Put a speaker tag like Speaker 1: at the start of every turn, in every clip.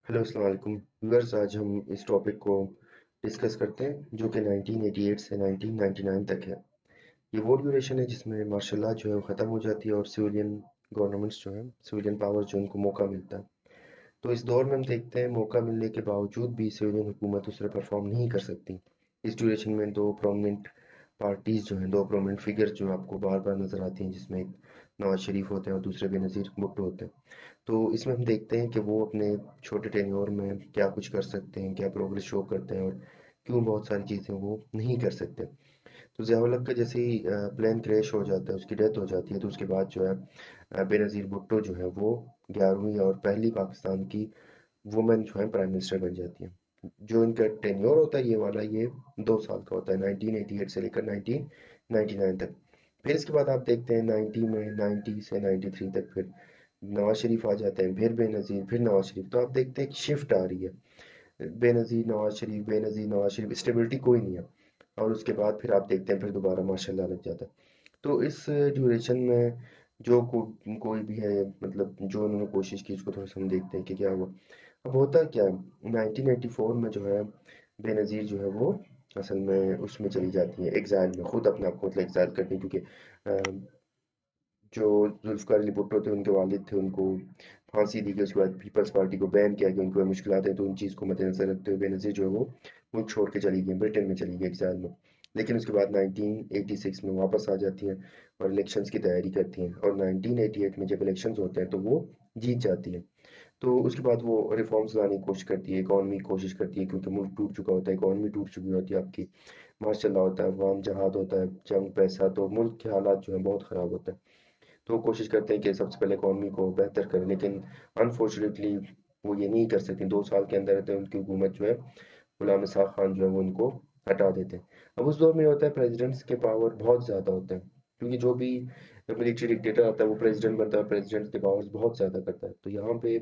Speaker 1: Hello अस्सलाम वालेकुम viewers. आज हम इस टॉपिक को डिस्कस करते हैं जो कि 1988 से 1999 तक है। ये वो ड्यूरेशन है जिसमें मार्शल लॉ जो है वो ख़त्म हो जाती है और सिविलियन गवर्नमेंट्स जो है सिविलियन पावर जो उनको मौका मिलता है। तो इस दौर में हम देखते हैं मौका मिलने के बावजूद भी सिविलियन हुकूमत उस तरह परफॉर्म नहीं कर सकती। इस ड्यूरेशन में दो प्रोमिनेंट पार्टीज़ जो हैं, दो प्रोमिनेंट फिगर्स जो आपको बार बार नज़र आती हैं, जिसमें एक नवाज शरीफ होते हैं और दूसरे बेनज़ीर भुट्टो होते हैं। तो इसमें हम देखते हैं कि वो अपने छोटे टेन्योर में क्या कुछ कर सकते हैं, क्या प्रोग्रेस शो करते हैं और क्यों बहुत सारी चीज़ें वो नहीं कर सकते। तो ज़िया-उल-हक का जैसे ही प्लेन क्रैश हो जाता है, उसकी डेथ हो जाती है, तो उसके बाद जो है बेनज़ीर भुट्टो जो है वो 11वीं और पहली पाकिस्तान की वुमेन जो है प्राइम मिनिस्टर बन जाती है। जो इनका टेन्योर होता है ये वाला, ये 2 साल का होता है, 1988 से लेकर 1999 तक। फिर इसके बाद आप देखते हैं 90 में, 90 से 93 तक फिर नवाज शरीफ आ जाते हैं, फिर बेनज़ीर, फिर नवाज शरीफ। तो आप देखते हैं कि शिफ्ट आ रही है, बेनज़ीर नवाज शरीफ, बेनज़ीर नवाज शरीफ, स्टेबिलिटी कोई नहीं है। और उसके बाद फिर आप देखते हैं फिर दोबारा माशाल्लाह लग जाता है। तो इस ड्यूरेशन में कोई भी है, मतलब जो उन्होंने कोशिश की उसको थोड़ा सा हम देखते हैं कि क्या हुआ। अब होता क्या है, 1984 में जो है बेनज़ीर जो है वो असल में उसमें चली जाती है एग्जाइल में, खुद अपने आप को मतलब एग्जाइल करती है, क्योंकि जो जुल्फ़िकार अली भुट्टो थे उनके वालिद थे, उनको फांसी दी गई। उसके बाद पीपल्स पार्टी को बैन किया गया, उनको मुश्किलात है, तो उन चीज़ को मद्देनजर रखते हुए बेनज़ीर जो है वो मुल्क छोड़ के चली गई, ब्रिटेन में चली गई एग्जाइल में। लेकिन उसके बाद 1986 में वापस आ जाती हैं और इलेक्शंस की तैयारी करती हैं, और 1988 में जब इलेक्शंस होते हैं तो वो जीत जाती हैं। तो उसके बाद वो रिफॉर्म्स लाने की कोशिश करती है, इकॉनमी की कोशिश करती है, क्योंकि मुल्क टूट चुका होता है, इकॉनमी टूट चुकी होती है आपकी, मार्शल लॉ होता है, अफवाम जहाद होता है, जंग, पैसा, तो मुल्क के हालात जो है बहुत ख़राब होता है। तो वो कोशिश करते हैं कि सबसे पहले इकॉनमी को बेहतर करें, लेकिन अनफॉर्चुनेटली वो ये नहीं कर सकती। 2 साल के अंदर अंदर उनकी हुकूमत जो है, गुलाम इसहाक खान जो है वो उनको हटा देते हैं। अब उस दौर में होता है प्रेसिडेंट्स के पावर बहुत ज़्यादा होते हैं, क्योंकि जो भी मिलिट्री डिक्टेटर आता है वो प्रेसिडेंट बनता है, प्रेसिडेंट के पावर्स बहुत ज़्यादा करता है। तो यहाँ पे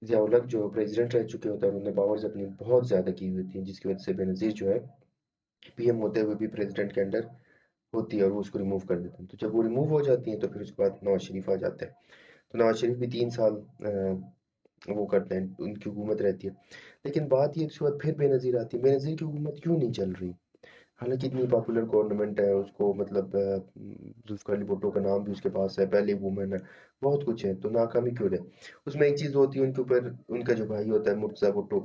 Speaker 1: ज़िया-उल-हक जो प्रेसिडेंट रह चुके होते हैं उन्होंने पावर्स अपनी बहुत ज़्यादा की हुई थी, जिसकी वजह से बेनज़ीर जो है पीएम होते हुए भी प्रेसिडेंट के अंडर होती है और वो उसको रिमूव कर देते हैं। तो जब वो रिमूव हो जाती हैं तो फिर उसके बाद नवाज शरीफ आ जाते हैं। तो नवाज शरीफ भी 3 साल वो करते हैं, उनकी हुकूमत रहती है। लेकिन बात ये, उसके बाद फिर बेनज़ीर आती है। बेनज़ीर की हुकूमत क्यों नहीं चल रही? हालांकि इतनी पॉपुलर गवर्नमेंट है, उसको मतलब जुल्फ़िकार अली भुट्टो का नाम भी उसके पास है, पहले वुमेन है, बहुत कुछ है, तो नाकामी क्यों रहे? उसमें एक चीज़ होती है, उनके ऊपर उनका जो भाई होता है मुर्तज़ा भुट्टो,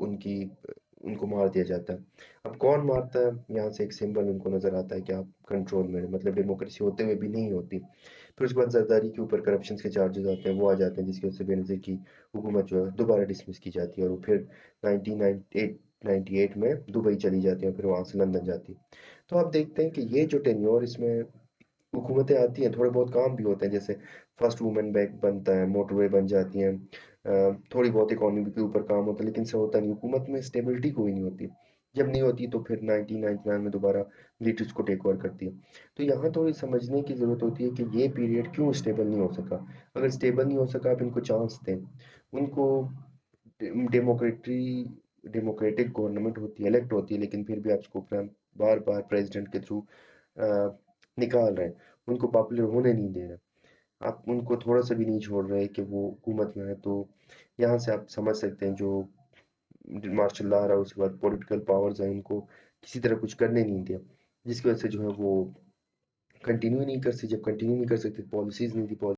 Speaker 1: उनको मार दिया जाता है। अब कौन मारता है? यहाँ से एक सिंबल उनको नज़र आता है कि आप कंट्रोल में हैं, मतलब डेमोक्रेसी होते हुए भी नहीं होती। फिर उसके बाद जरदारी के ऊपर करप्शन के चार्जेस आते हैं, वो आ जाते हैं, जिसकी वजह से बेनज़ीर की हुकूमत जो है दोबारा डिसमिस की जाती है और वो फिर 1998 में दुबई चली जाती है, फिर वहाँ से लंदन जाती है। तो आप देखते हैं कि ये जो टेन्योर, इसमें हुकूमतें आती हैं, थोड़े बहुत काम भी होते हैं, जैसे फर्स्ट वुमेन बैंक बनता है, मोटरवे बन जाती हैं, थोड़ी बहुत इकोनॉमी के ऊपर काम होता है, लेकिन से होता नहीं, हुकूमत में स्टेबिलिटी कोई नहीं होती। जब नहीं होती तो फिर 1999 में दोबारा मिलिट्री उसको टेक ओवर करती है। तो यहाँ थोड़ी समझने की ज़रूरत होती है कि ये पीरियड क्यों स्टेबल नहीं हो सका। अगर स्टेबल नहीं हो सका, आप इनको चांस दें, उनको डेमोक्रेटरी डेमोक्रेटिक गवर्नमेंट होती है, इलेक्ट होती है, लेकिन फिर भी आप उसको बार बार प्रेसिडेंट के थ्रू निकाल रहे हैं, उनको पॉपुलर होने नहीं दे रहे, आप उनको थोड़ा सा भी नहीं छोड़ रहे कि वो हुकूमत में है। तो यहाँ से आप समझ सकते हैं जो मार्शल लॉ रहा, उसके बाद पॉलिटिकल पावर्स हैं, इनको किसी तरह कुछ करने नहीं दिया, जिसकी वजह से जो है वो कंटिन्यू नहीं कर सकते। जब कंटिन्यू नहीं कर सकते, पॉलिसीज नहीं थी,